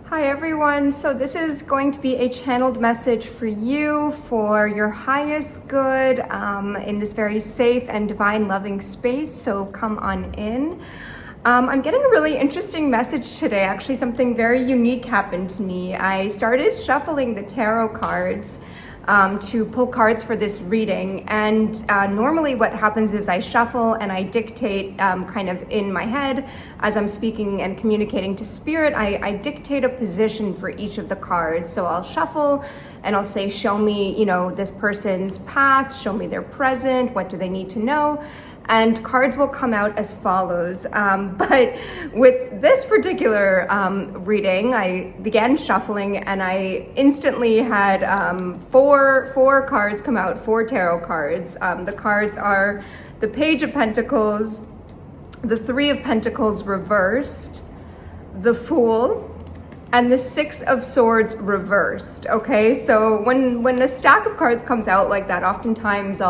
Hi everyone, so this is going to be a channeled message for you for your highest good in this very safe and divine loving space, so come on in. I'm getting a really interesting message today. Actually, something very unique happened to me. I started shuffling the tarot cards to pull cards for this reading, and normally what happens is I shuffle and I dictate kind of in my head as I'm speaking and communicating to spirit. I dictate a position for each of the cards. So I'll shuffle and I'll say, show me, this person's past, show me their present, what do they need to know? And cards will come out as follows. But with this particular reading, I began shuffling and I instantly had four cards come out, 4 tarot cards. The cards are the Page of Pentacles, the 3 of Pentacles reversed, the Fool, and the 6 of Swords reversed. Okay, so when a stack of cards comes out like that, oftentimes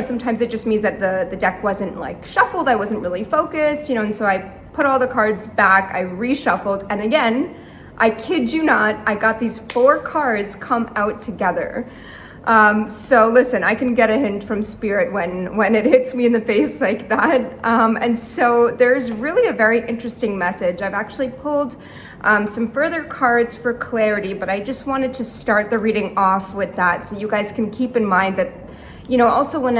sometimes it just means that the deck wasn't like shuffled, I wasn't really focused, and so I put all the cards back, I reshuffled, and again, I kid you not, I got these 4 cards come out together. So listen, I can get a hint from spirit when it hits me in the face like that. And so there's really a very interesting message. I've actually pulled some further cards for clarity, but I just wanted to start the reading off with that so you guys can keep in mind that also when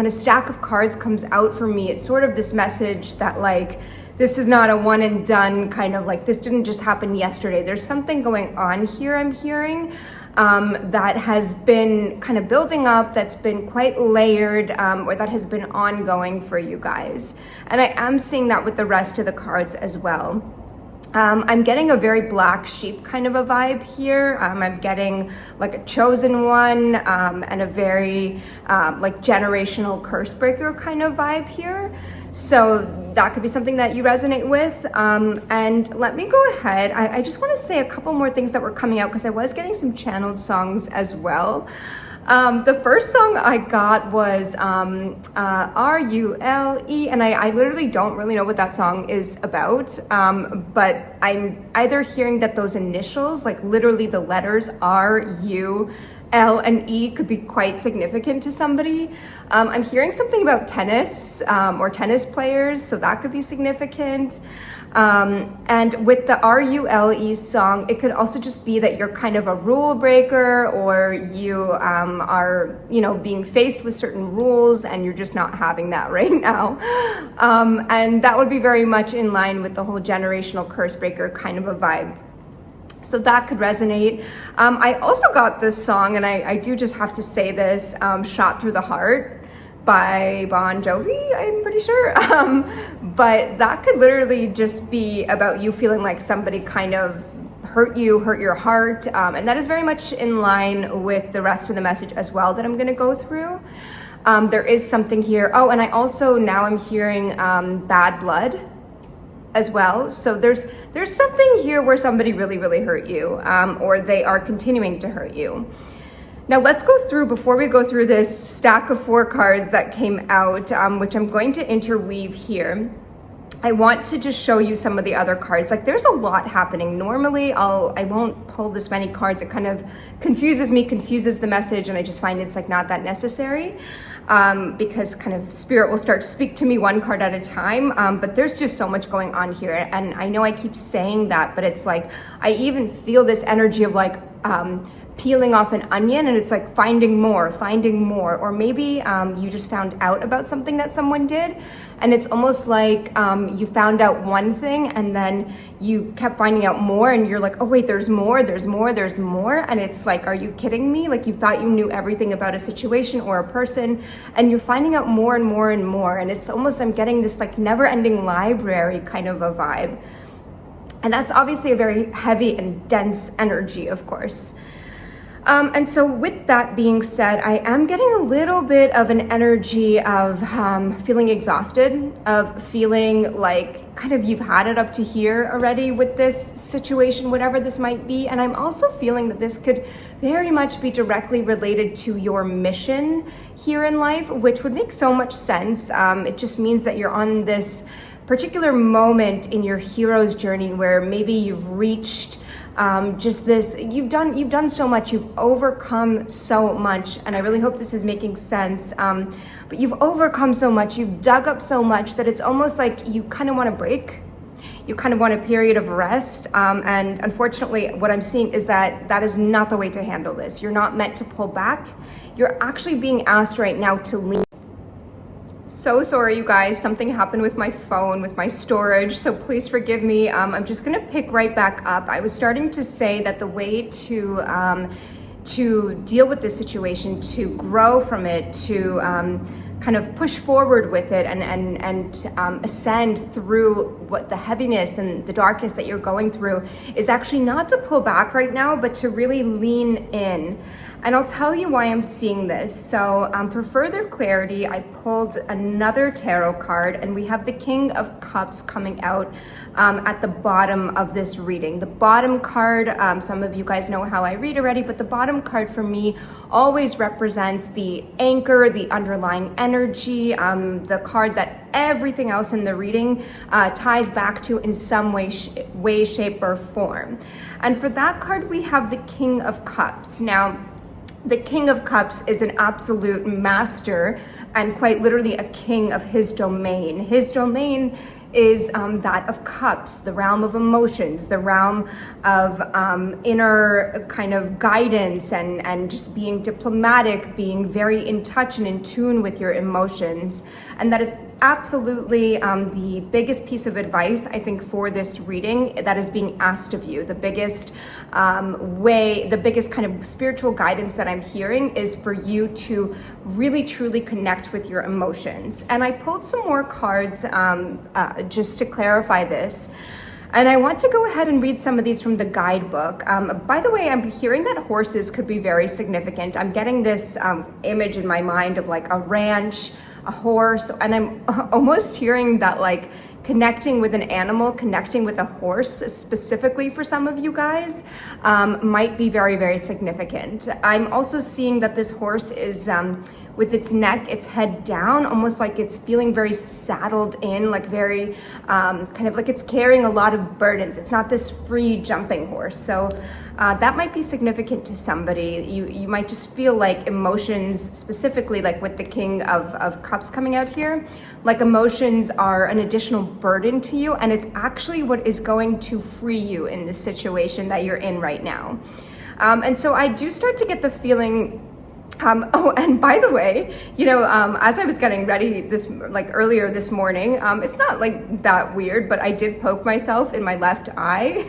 a stack of cards comes out for me, it's sort of this message that like, this is not a one and done kind of like, this didn't just happen yesterday. There's something going on here I'm hearing that has been kind of building up, that's been quite layered, or that has been ongoing for you guys. And I am seeing that with the rest of the cards as well. I'm getting a very black sheep kind of a vibe here. I'm getting like a chosen one and a very like generational curse breaker kind of vibe here. So that could be something that you resonate with. And let me go ahead. I just want to say a couple more things that were coming out because I was getting some channeled songs as well. The first song I got was R-U-L-E, and I literally don't really know what that song is about, but I'm either hearing that those initials, like literally the letters R, U, L, and E could be quite significant to somebody. I'm hearing something about tennis or tennis players, so that could be significant. And with the R-U-L-E song, it could also just be that you're kind of a rule breaker, or you are, being faced with certain rules and you're just not having that right now. And that would be very much in line with the whole generational curse breaker kind of a vibe. So that could resonate. I also got this song, and I do just have to say this, Shot Through the Heart by Bon Jovi, I'm pretty sure. But that could literally just be about you feeling like somebody kind of hurt your heart. And that is very much in line with the rest of the message as well that I'm gonna go through. There is something here. Oh, and I also now I'm hearing bad blood as well. So there's something here where somebody really, really hurt you, or they are continuing to hurt you. Now let's go through, before we go through this stack of 4 cards that came out, which I'm going to interweave here. I want to just show you some of the other cards. Like there's a lot happening. Normally I won't pull this many cards. It kind of confuses me, confuses the message, and I just find it's like not that necessary because kind of spirit will start to speak to me one card at a time. But there's just so much going on here. And I know I keep saying that, but it's like, I even feel this energy of like, peeling off an onion, and it's like finding more, or maybe you just found out about something that someone did, and it's almost like you found out one thing and then you kept finding out more, and you're like, oh wait, there's more, and it's like, are you kidding me? Like you thought you knew everything about a situation or a person, and you're finding out more and more and more, and it's almost, I'm getting this like never-ending library kind of a vibe. And that's obviously a very heavy and dense energy, of course. And so with that being said, I am getting a little bit of an energy of feeling exhausted, of feeling like kind of you've had it up to here already with this situation, whatever this might be. And I'm also feeling that this could very much be directly related to your mission here in life, which would make so much sense. It just means that you're on this particular moment in your hero's journey where maybe you've reached just this, you've done so much, you've overcome so much, and I really hope this is making sense. But you've overcome so much, you've dug up so much that it's almost like you kind of want to break. You kind of want a period of rest. And unfortunately, what I'm seeing is that that is not the way to handle this. You're not meant to pull back. You're actually being asked right now to lean. So sorry, you guys, something happened with my phone, with my storage, so please forgive me. I'm just gonna pick right back up. I was starting to say that the way to deal with this situation, to grow from it, to kind of push forward with it and ascend through what the heaviness and the darkness that you're going through, is actually not to pull back right now, but to really lean in. And I'll tell you why I'm seeing this. So for further clarity, I pulled another tarot card, and we have the King of Cups coming out at the bottom of this reading. The bottom card, some of you guys know how I read already, but the bottom card for me always represents the anchor, the underlying energy, the card that everything else in the reading ties back to in some way, shape, or form. And for that card, we have the King of Cups. Now, the King of Cups is an absolute master and quite literally a king of his domain. His domain is that of cups, the realm of emotions, the realm of inner kind of guidance and just being diplomatic, being very in touch and in tune with your emotions. And that is absolutely the biggest piece of advice, I think, for this reading that is being asked of you. The biggest the biggest kind of spiritual guidance that I'm hearing is for you to really truly connect with your emotions. And I pulled some more cards just to clarify this. And I want to go ahead and read some of these from the guidebook. By the way, I'm hearing that horses could be very significant. I'm getting this image in my mind of like a ranch, a horse, and I'm almost hearing that like connecting with an animal, connecting with a horse specifically for some of you guys might be very, very significant. I'm also seeing that this horse is with its neck, its head down, almost like it's feeling very saddled in, like very kind of like it's carrying a lot of burdens. It's not this free jumping horse. So that might be significant to somebody. You might just feel like emotions, specifically like with the King of Cups coming out here, like emotions are an additional burden to you, and it's actually what is going to free you in this situation that you're in right now. And so I do start to get the feeling, oh, and by the way, you know, as I was getting ready earlier this morning, it's not like that weird, but I did poke myself in my left eye.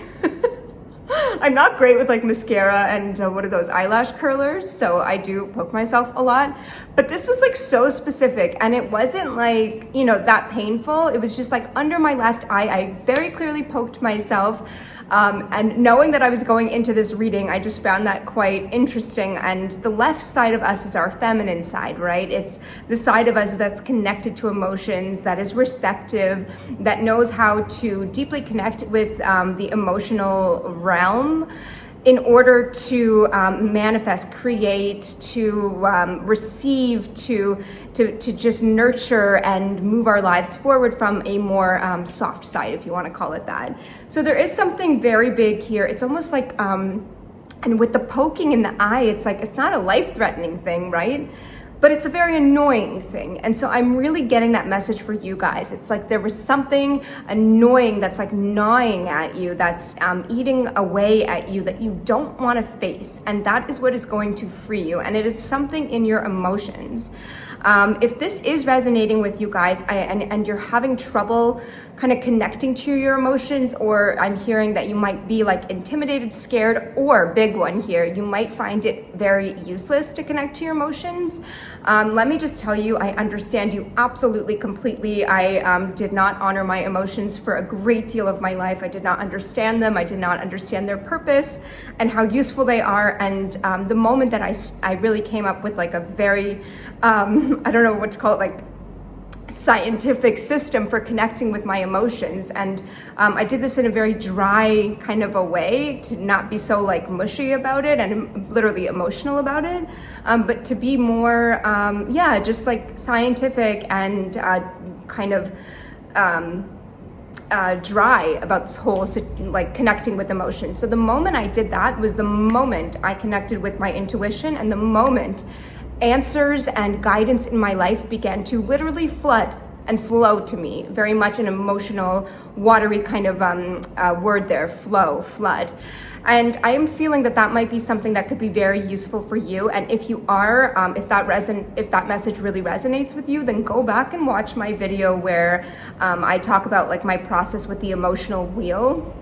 I'm not great with like mascara and what are those, eyelash curlers, so I do poke myself a lot, but this was like so specific, and it wasn't like, you know, that painful. It was just like under my left eye. I very clearly poked myself. And knowing that I was going into this reading, I just found that quite interesting. And the left side of us is our feminine side, right? It's the side of us that's connected to emotions, that is receptive, that knows how to deeply connect with the emotional realm in order to manifest, create, to receive, to just nurture and move our lives forward from a more soft side, if you want to call it that. So there is something very big here. It's almost like, and with the poking in the eye, it's like, it's not a life-threatening thing, right? But it's a very annoying thing. And so I'm really getting that message for you guys. It's like there was something annoying that's like gnawing at you, that's eating away at you, that you don't want to face. And that is what is going to free you. And it is something in your emotions. If this is resonating with you guys and you're having trouble kind of connecting to your emotions, or I'm hearing that you might be like intimidated, scared, or big one here, you might find it very useless to connect to your emotions. Let me just tell you, I understand you absolutely completely. I did not honor my emotions for a great deal of my life. I did not understand them. I did not understand their purpose and how useful they are. And the moment that I really came up with like a very, I don't know what to call it, like scientific system for connecting with my emotions. And I did this in a very dry kind of a way, to not be so like mushy about it and literally emotional about it, but to be more, just like scientific and kind of dry about this whole like connecting with emotions. So the moment I did that was the moment I connected with my intuition, and the moment answers and guidance in my life began to literally flood and flow to me. Very much an emotional, watery kind of word there, flow, flood. And I am feeling that that might be something that could be very useful for you. And if you are, if that message really resonates with you, then go back and watch my video where I talk about like my process with the emotional wheel.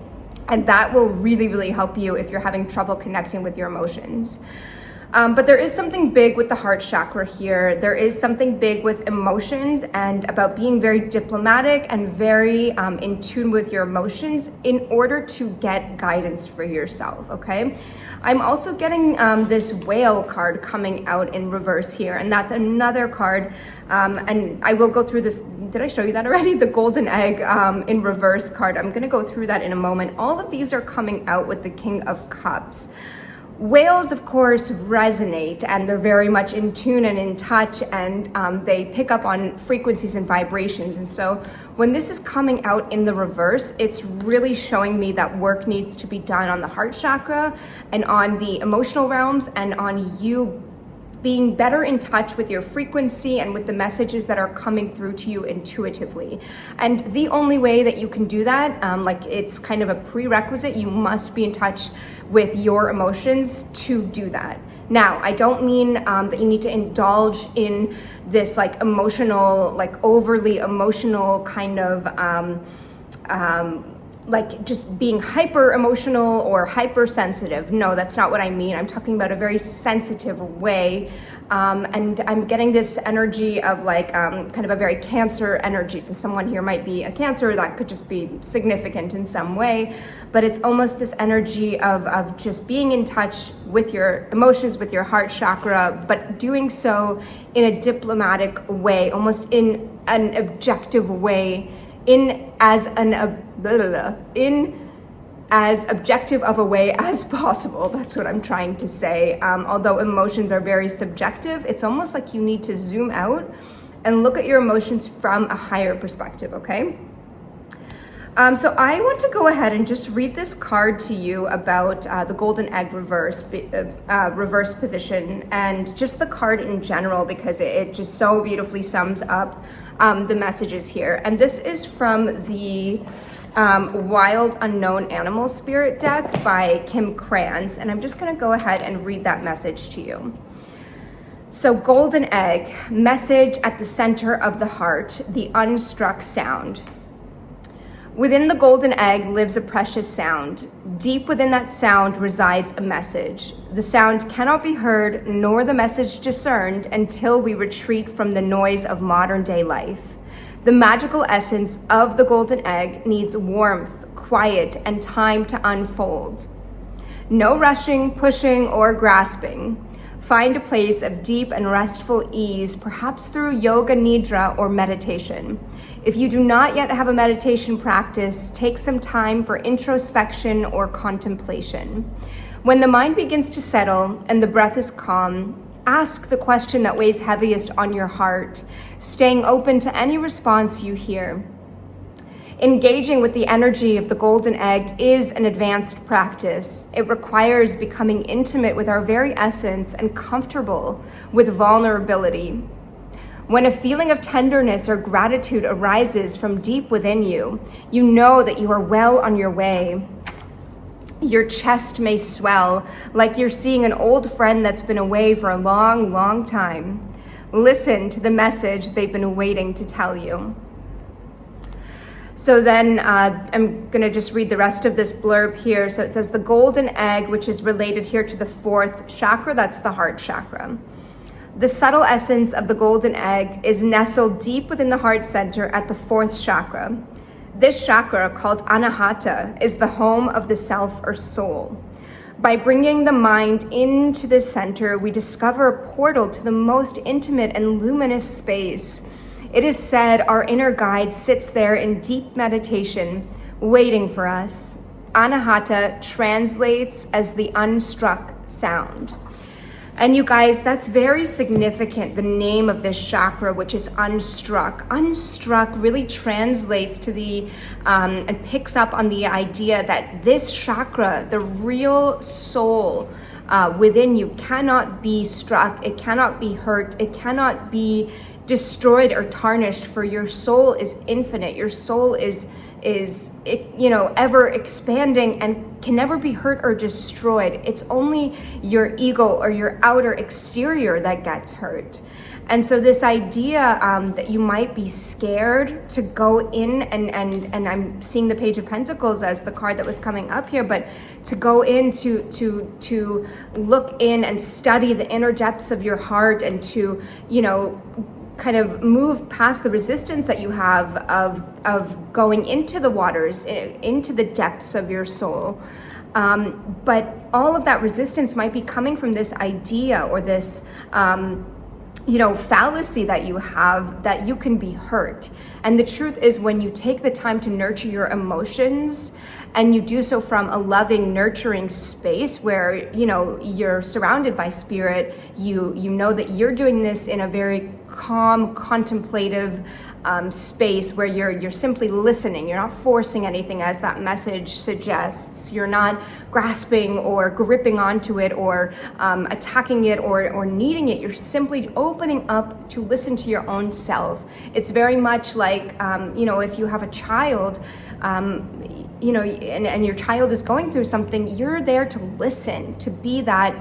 And that will really, really help you if you're having trouble connecting with your emotions. But there is something big with the heart chakra here. There is something big with emotions and about being very diplomatic and very in tune with your emotions in order to get guidance for yourself, okay? I'm also getting this whale card coming out in reverse here, and that's another card, and I will go through this. Did I show you that already? The golden egg in reverse card. I'm gonna go through that in a moment. All of these are coming out with the King of Cups. Whales, of course, resonate, and they're very much in tune and in touch, and they pick up on frequencies and vibrations. And so when this is coming out in the reverse, it's really showing me that work needs to be done on the heart chakra and on the emotional realms and on you being better in touch with your frequency and with the messages that are coming through to you intuitively. And the only way that you can do that, like it's kind of a prerequisite, you must be in touch with your emotions to do that. Now, I don't mean that you need to indulge in this like emotional, like overly emotional kind of, like just being hyper emotional or hypersensitive. No, that's not what I mean. I'm talking about a very sensitive way. And I'm getting this energy of like kind of a very Cancer energy. So someone here might be a Cancer, that could just be significant in some way. But it's almost this energy of just being in touch with your emotions, with your heart chakra, but doing so in a diplomatic way, almost in an objective way, in as objective of a way as possible. That's what I'm trying to say. Although emotions are very subjective, it's almost like you need to zoom out and look at your emotions from a higher perspective, okay? So I want to go ahead and just read this card to you about the golden egg reverse position, and just the card in general, because it just so beautifully sums up the messages here. And this is from the Wild Unknown Animal Spirit deck by Kim Kranz, and I'm just going to go ahead and read that message to you. So golden egg, message at the center of the heart, the unstruck sound. Within the golden egg lives a precious sound. Deep within that sound resides a message. The sound cannot be heard, nor the message discerned, until we retreat from the noise of modern day life. The magical essence of the golden egg needs warmth, quiet, and time to unfold. No rushing, pushing, or grasping. Find a place of deep and restful ease, perhaps through yoga nidra or meditation. If you do not yet have a meditation practice, take some time for introspection or contemplation. When the mind begins to settle and the breath is calm, ask the question that weighs heaviest on your heart, staying open to any response you hear. Engaging with the energy of the golden egg is an advanced practice. It requires becoming intimate with our very essence and comfortable with vulnerability. When a feeling of tenderness or gratitude arises from deep within you, you know that you are well on your way. Your chest may swell like you're seeing an old friend that's been away for a long, long time. Listen to the message they've been waiting to tell you. So then I'm going to just read the rest of this blurb here. So it says the golden egg, which is related here to the fourth chakra, that's the heart chakra. The subtle essence of the golden egg is nestled deep within the heart center at the fourth chakra. This chakra, called Anahata, is the home of the self or soul. By bringing the mind into this center, we discover a portal to the most intimate and luminous space. It is said our inner guide sits there in deep meditation, waiting for us. Anahata translates as the unstruck sound. And you guys, that's very significant, the name of this chakra, which is unstruck. Unstruck really translates to the, and picks up on the idea that this chakra, the real soul within you, cannot be struck, it cannot be hurt, it cannot be destroyed or tarnished, for your soul is infinite. Your soul is ever expanding and can never be hurt or destroyed. It's only your ego or your outer exterior that gets hurt. And so this idea that you might be scared to go in, and I'm seeing the Page of Pentacles as the card that was coming up here, but to go in to look in and study the inner depths of your heart, and to, kind of move past the resistance that you have of going into the waters, into the depths of your soul. But all of that resistance might be coming from this idea or this, fallacy that you have, that you can be hurt. And the truth is, when you take the time to nurture your emotions, and you do so from a loving, nurturing space where, you're surrounded by spirit, you know that you're doing this in a very calm, contemplative space where you're simply listening. You're not forcing anything, as that message suggests. You're not grasping or gripping onto it, or attacking it, or needing it. You're simply opening up to listen to your own self. It's very much like, if you have a child, and your child is going through something, you're there to listen, to be that,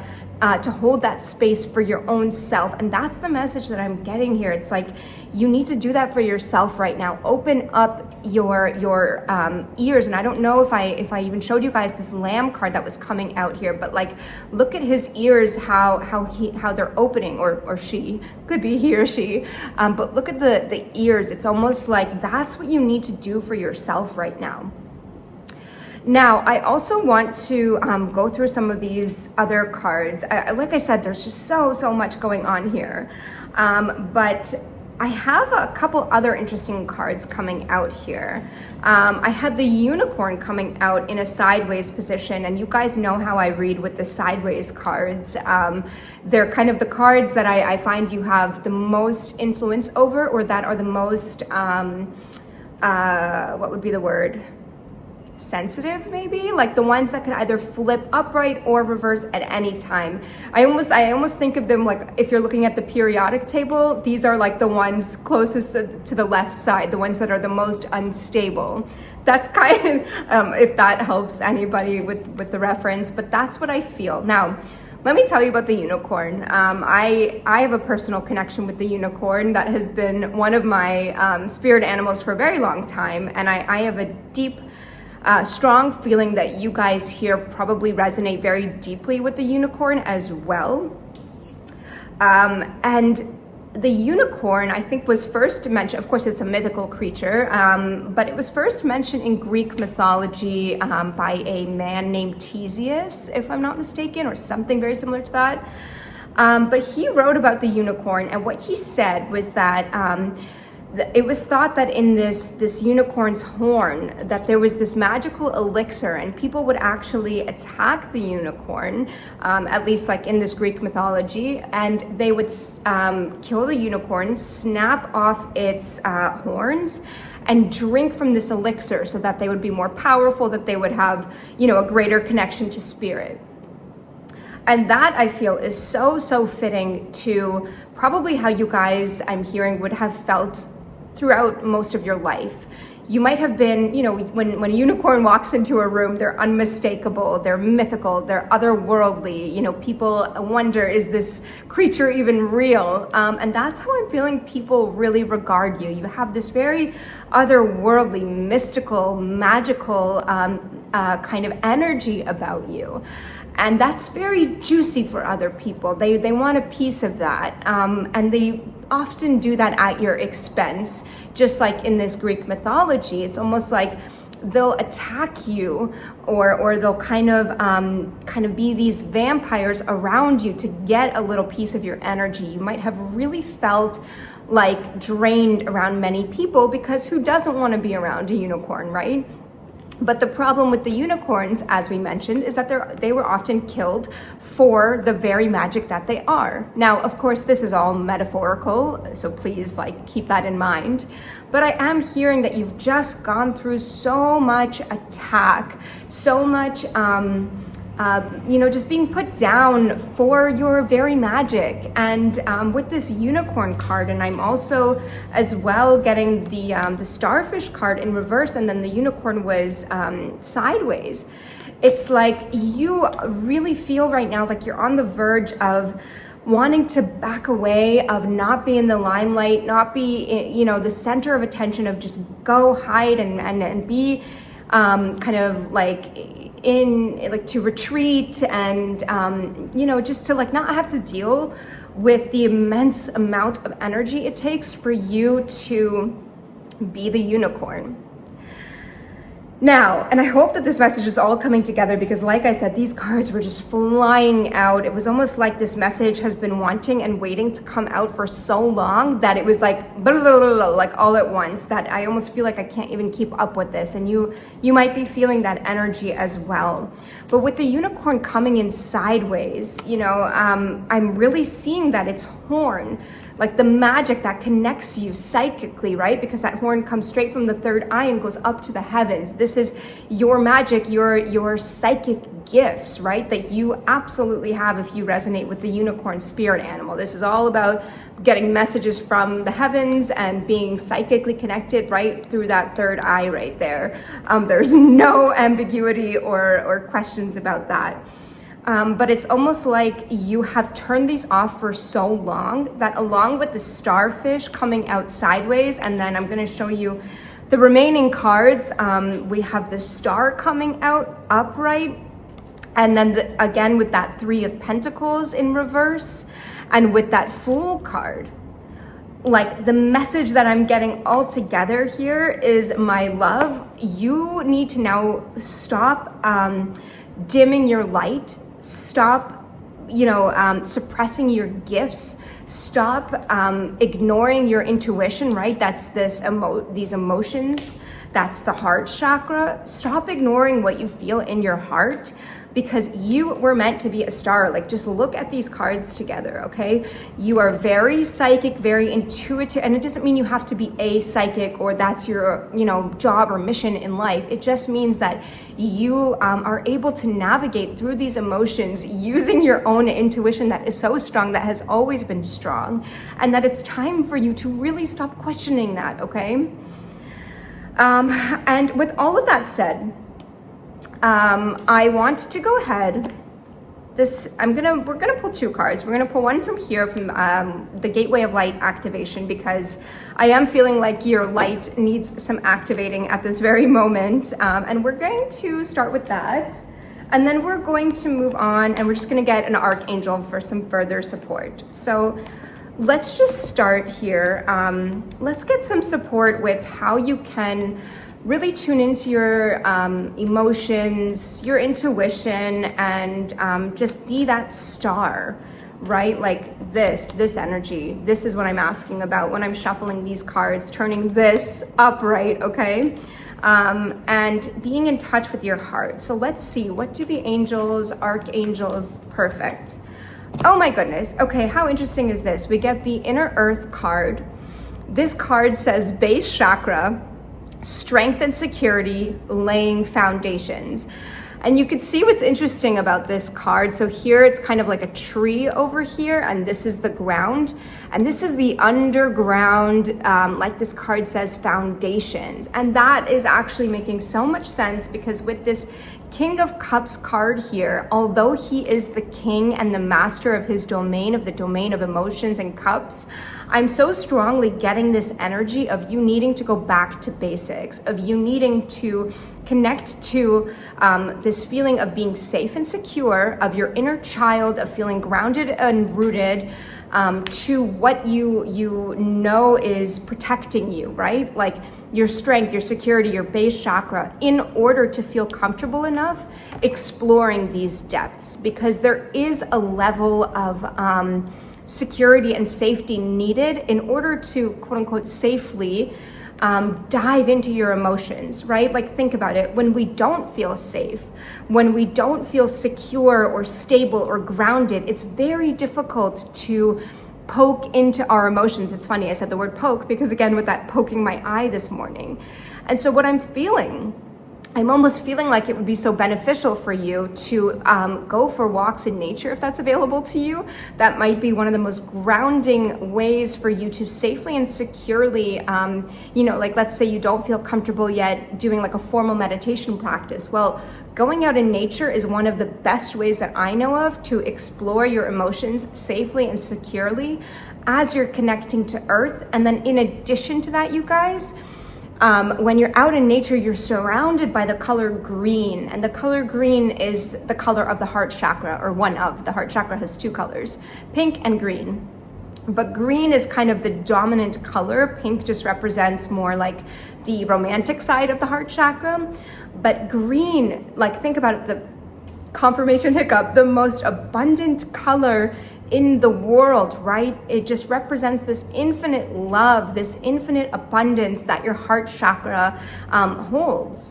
to hold that space for your own self. And that's the message that I'm getting here. It's like, you need to do that for yourself right now. Open up your ears. And I don't know if I even showed you guys this lamb card that was coming out here, but like, look at his ears, how they're opening, or she, could be he or she, but look at the ears. It's almost like that's what you need to do for yourself right now. Now, I also want to go through some of these other cards. Like I said, there's just so much going on here. But I have a couple other interesting cards coming out here. I had the unicorn coming out in a sideways position, and you guys know how I read with the sideways cards. They're kind of the cards that I find you have the most influence over, or that are the most, what would be the word? Sensitive, maybe, like the ones that could either flip upright or reverse at any time. I almost think of them like, if you're looking at the periodic table, these are like the ones closest to the left side, the ones that are the most unstable. That's kind of, if that helps anybody with the reference, but that's what I feel. Now, let me tell you about the unicorn. I have a personal connection with the unicorn. That has been one of my spirit animals for a very long time, and I have a deep, strong feeling that you guys here probably resonate very deeply with the unicorn as well. And the unicorn, I think, was first mentioned, of course it's a mythical creature, but it was first mentioned in Greek mythology by a man named Theseus, if I'm not mistaken, or something very similar to that. But he wrote about the unicorn, and what he said was that it was thought that in this unicorn's horn, that there was this magical elixir, and people would actually attack the unicorn, at least like in this Greek mythology, and they would kill the unicorn, snap off its horns, and drink from this elixir, so that they would be more powerful, that they would have, a greater connection to spirit. And that, I feel, is so fitting to probably how you guys, I'm hearing, would have felt throughout most of your life. You might have been, when a unicorn walks into a room, they're unmistakable, they're mythical, they're otherworldly. People wonder, is this creature even real? And that's how I'm feeling people really regard you. You have this very otherworldly, mystical, magical kind of energy about you. And that's very juicy for other people. They want a piece of that. And they often do that at your expense. Just like in this Greek mythology, it's almost like they'll attack you, or they'll kind of be these vampires around you to get a little piece of your energy. You might have really felt like drained around many people, because who doesn't want to be around a unicorn, right? But the problem with the unicorns, as we mentioned, is that they were often killed for the very magic that they are. Now, of course, this is all metaphorical, so please keep that in mind. But I am hearing that you've just gone through so much attack, so much, just being put down for your very magic. And with this unicorn card, and I'm also as well getting the starfish card in reverse, and then the unicorn was sideways. It's like you really feel right now like you're on the verge of wanting to back away, of not be in the limelight, not be, the center of attention, of just go hide and be kind of to retreat, and just to not have to deal with the immense amount of energy it takes for you to be the unicorn. Now, and I hope that this message is all coming together, because like I said, these cards were just flying out. It was almost like this message has been wanting and waiting to come out for so long that it was like blah, blah, blah, blah, like all at once, that I almost feel like I can't even keep up with this. And you might be feeling that energy as well. But with the unicorn coming in sideways, I'm really seeing that its horn, like the magic that connects you psychically, right? Because that horn comes straight from the third eye and goes up to the heavens. This is your magic, your psychic gifts, right? That you absolutely have if you resonate with the unicorn spirit animal. This is all about getting messages from the heavens and being psychically connected right through that third eye right there. There's no ambiguity or questions about that. But it's almost like you have turned these off for so long that, along with the starfish coming out sideways, and then I'm going to show you the remaining cards, we have the star coming out upright, and then again with that 3 of Pentacles in reverse, and with that Fool card. Like, the message that I'm getting all together here is, my love, you need to now stop dimming your light. Stop, suppressing your gifts. Stop ignoring your intuition, right? That's these emotions. That's the heart chakra. Stop ignoring what you feel in your heart, because you were meant to be a star. Like, just look at these cards together, okay? You are very psychic, very intuitive, and it doesn't mean you have to be a psychic or that's your, job or mission in life. It just means that you are able to navigate through these emotions using your own intuition that is so strong, that has always been strong, and that it's time for you to really stop questioning that, okay? And with all of that said, I want to go ahead. We're gonna pull 2 cards. We're gonna pull one from here, from the Gateway of Light activation, because I am feeling like your light needs some activating at this very moment. And we're going to start with that. And then we're going to move on, and we're just gonna get an Archangel for some further support. So let's just start here. Let's get some support with how you can really tune into your emotions, your intuition, and just be that star, right? Like this energy. This is what I'm asking about when I'm shuffling these cards, turning this upright, okay? And being in touch with your heart. So let's see, what do the angels, archangels, perfect. Oh my goodness. Okay, how interesting is this? We get the Inner Earth card. This card says base chakra, strength and security, laying foundations. And you can see what's interesting about this card. So here it's kind of like a tree over here, and this is the ground. And this is the underground, like this card says, foundations. And that is actually making so much sense, because with this King of Cups card here, although he is the king and the master of his domain, of the domain of emotions and cups, I'm so strongly getting this energy of you needing to go back to basics, of you needing to connect to this feeling of being safe and secure, of your inner child, of feeling grounded and rooted, to what you know is protecting you, right? Like your strength, your security, your base chakra, in order to feel comfortable enough exploring these depths, because there is a level of security and safety needed in order to, quote unquote, safely dive into your emotions, right? Like, think about it. When we don't feel safe, when we don't feel secure or stable or grounded, it's very difficult to poke into our emotions. It's funny, I said the word poke because, again, with that poking my eye this morning. And so what I'm almost feeling like it would be so beneficial for you to go for walks in nature if that's available to you. That might be one of the most grounding ways for you to safely and securely, like, let's say you don't feel comfortable yet doing like a formal meditation practice. Well, going out in nature is one of the best ways that I know of to explore your emotions safely and securely as you're connecting to Earth. And then in addition to that, you guys, when you're out in nature, you're surrounded by the color green, and the color green is the color of the heart chakra, or one of. The heart chakra has two colors, pink and green. But green is kind of the dominant color. Pink just represents more like the romantic side of the heart chakra. But green, like, think about it, the confirmation hiccup, the most abundant color in the world, right? It just represents this infinite love, this infinite abundance that your heart chakra holds.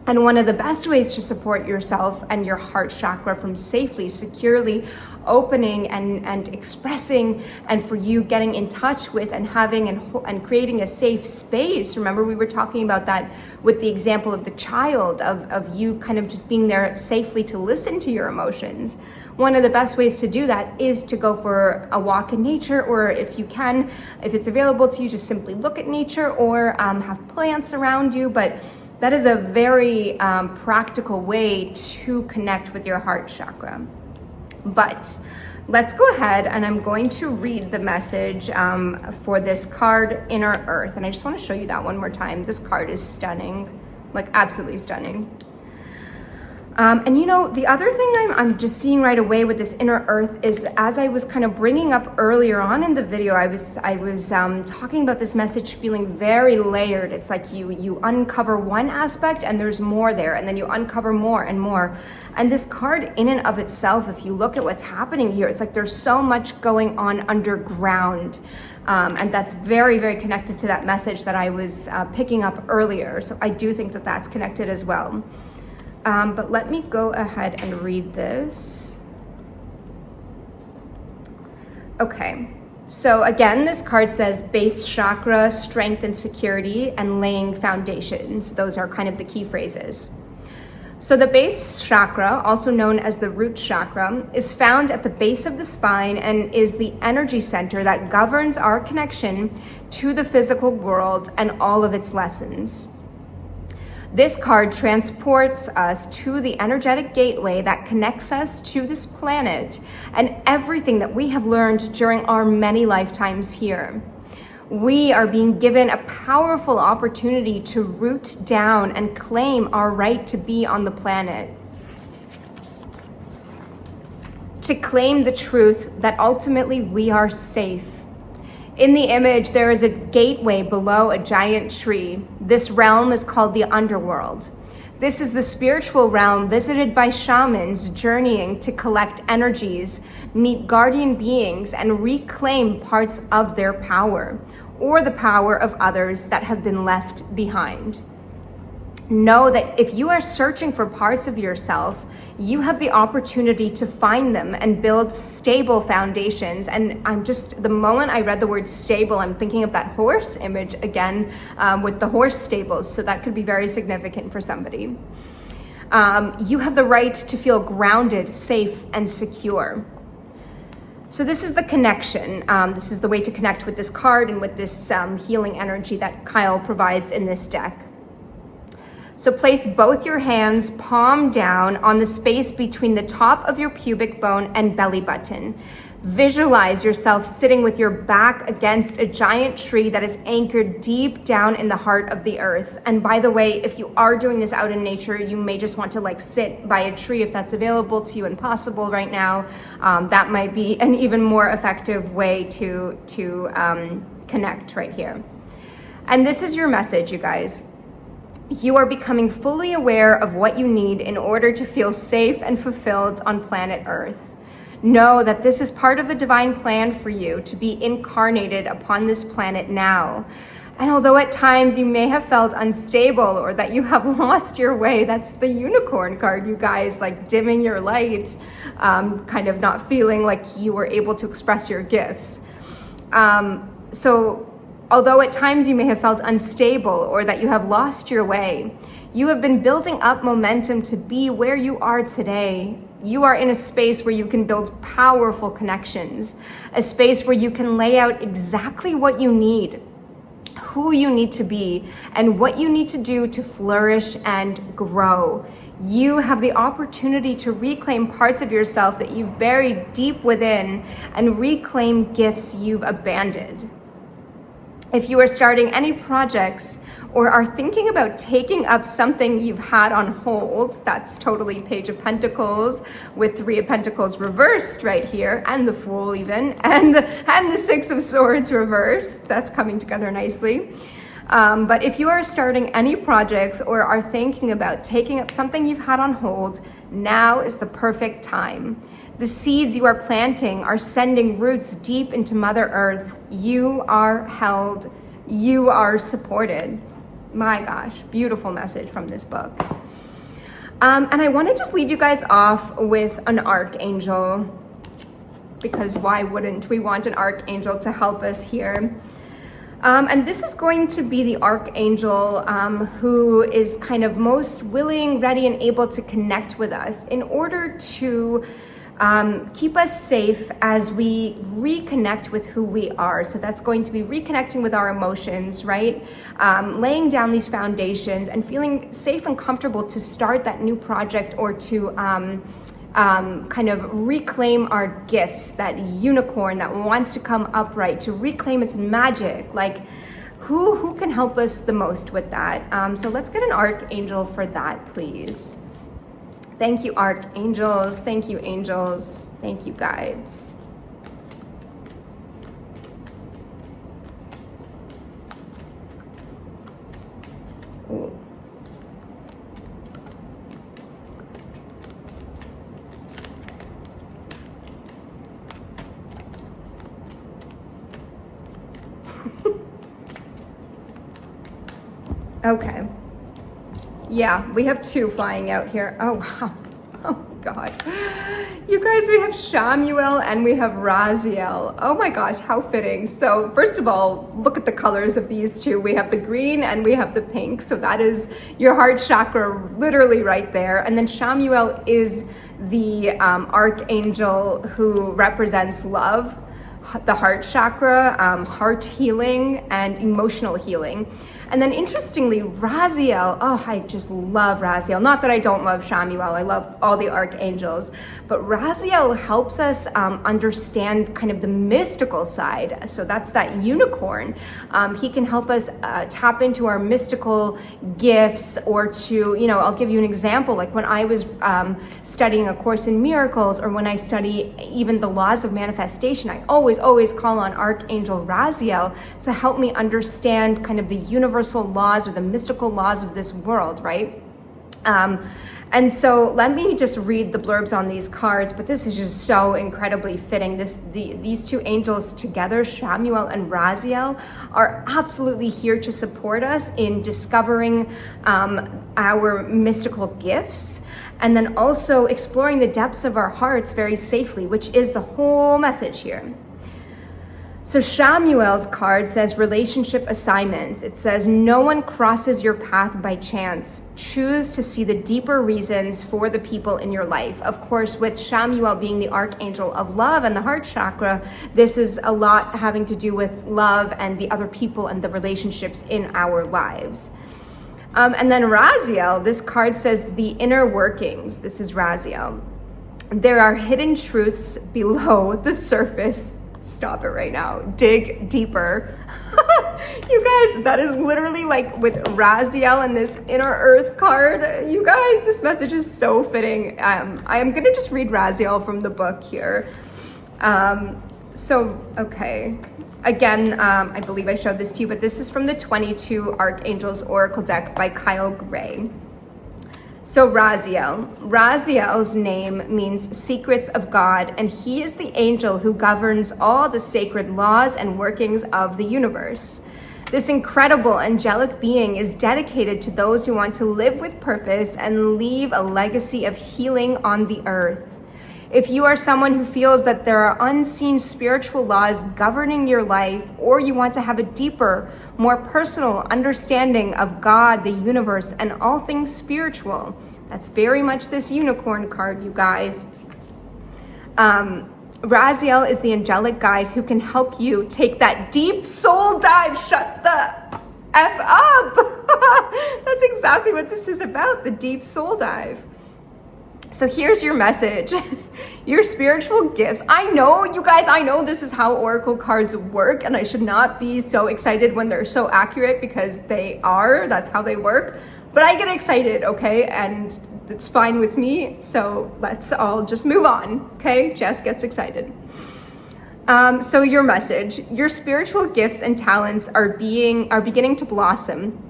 And one of the best ways to support yourself and your heart chakra from safely, securely opening and expressing, and for you getting in touch with and having and creating a safe space. Remember, we were talking about that with the example of the child, of you kind of just being there safely to listen to your emotions. One of the best ways to do that is to go for a walk in nature, or if you can, if it's available to you, just simply look at nature, or have plants around you. But that is a very practical way to connect with your heart chakra. But let's go ahead, and I'm going to read the message for this card, Inner Earth. And I just want to show you that one more time. This card is stunning, like absolutely stunning. And the other thing I'm just seeing right away with this Inner Earth is, as I was kind of bringing up earlier on in the video, I was talking about this message feeling very layered. It's like you uncover one aspect and there's more there, and then you uncover more and more. And this card in and of itself, if you look at what's happening here, it's like there's so much going on underground. And that's very, very connected to that message that I was picking up earlier. So I do think that that's connected as well. But let me go ahead and read this. Okay, so again, this card says base chakra, strength and security, and laying foundations. Those are kind of the key phrases. So the base chakra, also known as the root chakra, is found at the base of the spine and is the energy center that governs our connection to the physical world and all of its lessons. This card transports us to the energetic gateway that connects us to this planet and everything that we have learned during our many lifetimes here. We are being given a powerful opportunity to root down and claim our right to be on the planet. To claim the truth that ultimately we are safe. In the image, there is a gateway below a giant tree. This realm is called the underworld. This is the spiritual realm visited by shamans journeying to collect energies, meet guardian beings, and reclaim parts of their power, or the power of others that have been left behind. Know that if you are searching for parts of yourself, you have the opportunity to find them and build stable foundations. And the moment I read the word stable, I'm thinking of that horse image again, with the horse stables. So that could be very significant for somebody. You have the right to feel grounded, safe, and secure. So this is the connection. This is the way to connect with this card and with this healing energy that Kyle provides in this deck. So place both your hands palm down on the space between the top of your pubic bone and belly button. Visualize yourself sitting with your back against a giant tree that is anchored deep down in the heart of the earth. And by the way, if you are doing this out in nature, you may just want to sit by a tree if that's available to you and possible right now. That might be an even more effective way to connect right here. And this is your message, you guys. You are becoming fully aware of what you need in order to feel safe and fulfilled on planet Earth. Know that this is part of the divine plan for you to be incarnated upon this planet now. And although at times you may have felt unstable or that you have lost your way, that's the unicorn card, you guys, like dimming your light, kind of not feeling like you were able to express your gifts. So although at times you may have felt unstable or that you have lost your way, you have been building up momentum to be where you are today. You are in a space where you can build powerful connections, a space where you can lay out exactly what you need, who you need to be, and what you need to do to flourish and grow. You have the opportunity to reclaim parts of yourself that you've buried deep within and reclaim gifts you've abandoned. If you are starting any projects or are thinking about taking up something you've had on hold, that's totally Page of Pentacles with 3 of Pentacles reversed right here, and the Fool even, and the 6 of Swords reversed. That's coming together nicely. But if you are starting any projects or are thinking about taking up something you've had on hold, now is the perfect time. The seeds you are planting are sending roots deep into Mother Earth. You are held. You are supported. My gosh, beautiful message from this book. And I want to just leave you guys off with an archangel, because why wouldn't we want an archangel to help us here? And this is going to be the archangel who is kind of most willing, ready, and able to connect with us in order to keep us safe as we reconnect with who we are. So that's going to be reconnecting with our emotions, right? Laying down these foundations and feeling safe and comfortable to start that new project or to kind of reclaim our gifts, that unicorn that wants to come upright, to reclaim its magic. Like, who can help us the most with that? So let's get an archangel for that, please. Thank you, archangels. Thank you, angels. Thank you, guides. Ooh. Okay. Yeah, we have 2 flying out here. Oh, wow. Oh, my God. You guys, we have Chamuel and we have Raziel. Oh, my gosh, how fitting. So, first of all, look at the colors of these 2. We have the green and we have the pink. So, that is your heart chakra literally right there. And then Chamuel is the archangel who represents love, the heart chakra, heart healing, and emotional healing. And then interestingly, Raziel, oh, I just love Raziel. Not that I don't love Chamuel, I love all the archangels, but Raziel helps us understand kind of the mystical side. So that's that unicorn. He can help us tap into our mystical gifts, or to, you know, I'll give you an example. Like when I was studying A Course in Miracles, or when I study even the laws of manifestation, I always call on Archangel Raziel to help me understand kind of the universal laws or the mystical laws of this world, right? And so let me just read the blurbs on these cards, but this is just so incredibly fitting. These 2 angels together, Chamuel and Raziel, are absolutely here to support us in discovering our mystical gifts, and then also exploring the depths of our hearts very safely, which is the whole message here. So Chamuel's card says relationship assignments. It says no one crosses your path by chance. Choose to see the deeper reasons for the people in your life. Of course, with Chamuel being the archangel of love and the heart chakra, this is a lot having to do with love and the other people and the relationships in our lives. And then Raziel, this card says the inner workings. This is Raziel. There are hidden truths below the surface. Stop it right now. Dig deeper. You guys, that is literally like with Raziel and this inner earth card. You guys, this message is so fitting. I am going to just read Raziel from the book here. Okay. Again, I believe I showed this to you, but this is from the 22 Archangels Oracle deck by Kyle Gray. So Raziel's name means secrets of God, and he is the angel who governs all the sacred laws and workings of the universe. This incredible angelic being is dedicated to those who want to live with purpose and leave a legacy of healing on the earth. If you are someone who feels that there are unseen spiritual laws governing your life, or you want to have a deeper, more personal understanding of God, the universe, and all things spiritual, that's very much this unicorn card, you guys. Raziel is the angelic guide who can help you take that deep soul dive. Shut the F up. That's exactly what this is about, the deep soul dive. So here's your message. Your spiritual gifts. I know, you guys, I know this is how oracle cards work, and I should not be so excited when they're so accurate, because they are. That's how they work. But I get excited, okay? And it's fine with me. So let's all just move on, okay? Jess gets excited. So your message. Your spiritual gifts and talents are beginning to blossom.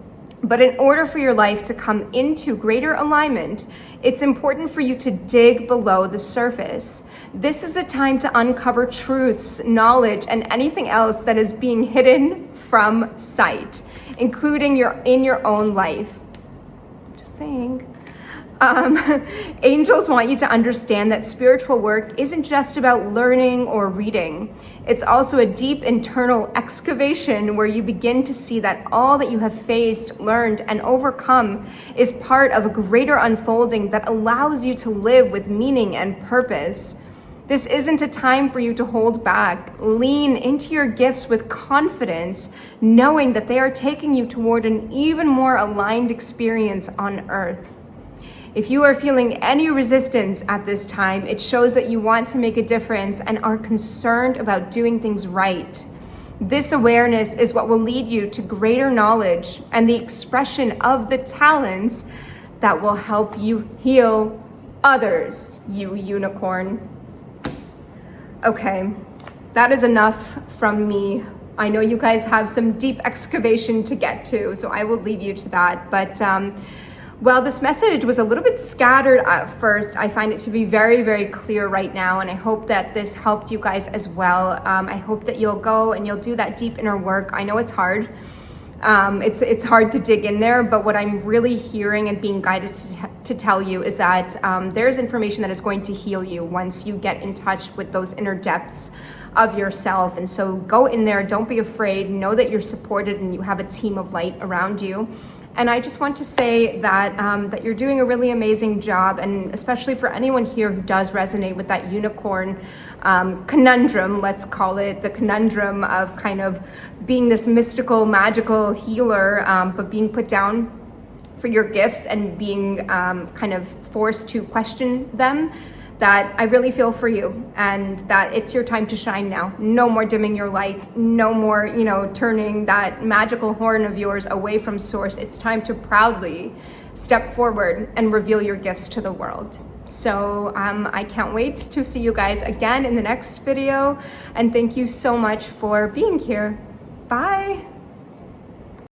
But in order for your life to come into greater alignment, it's important for you to dig below the surface. This is a time to uncover truths, knowledge, and anything else that is being hidden from sight, including in your own life. Just saying. Angels want you to understand that spiritual work isn't just about learning or reading. It's also a deep internal excavation where you begin to see that all that you have faced, learned, and overcome is part of a greater unfolding that allows you to live with meaning and purpose. This isn't a time for you to hold back. Lean into your gifts with confidence, knowing that they are taking you toward an even more aligned experience on Earth. If you are feeling any resistance at this time, it shows that you want to make a difference and are concerned about doing things right. This awareness is what will lead you to greater knowledge and the expression of the talents that will help you heal others, you unicorn. Okay, that is enough from me. I know you guys have some deep excavation to get to, so I will leave you to that. But well, this message was a little bit scattered at first. I find it to be very, very clear right now, and I hope that this helped you guys as well. I hope that you'll go and you'll do that deep inner work. I know it's hard. It's hard to dig in there, but what I'm really hearing and being guided to tell you is that there's information that is going to heal you once you get in touch with those inner depths of yourself. And so go in there, don't be afraid, know that you're supported and you have a team of light around you. And I just want to say that that you're doing a really amazing job, and especially for anyone here who does resonate with that unicorn conundrum, let's call it, the conundrum of kind of being this mystical, magical healer, but being put down for your gifts and being kind of forced to question them, that I really feel for you, and that it's your time to shine now. No more dimming your light, no more, turning that magical horn of yours away from source. It's time to proudly step forward and reveal your gifts to the world. So I can't wait to see you guys again in the next video, and thank you so much for being here. Bye.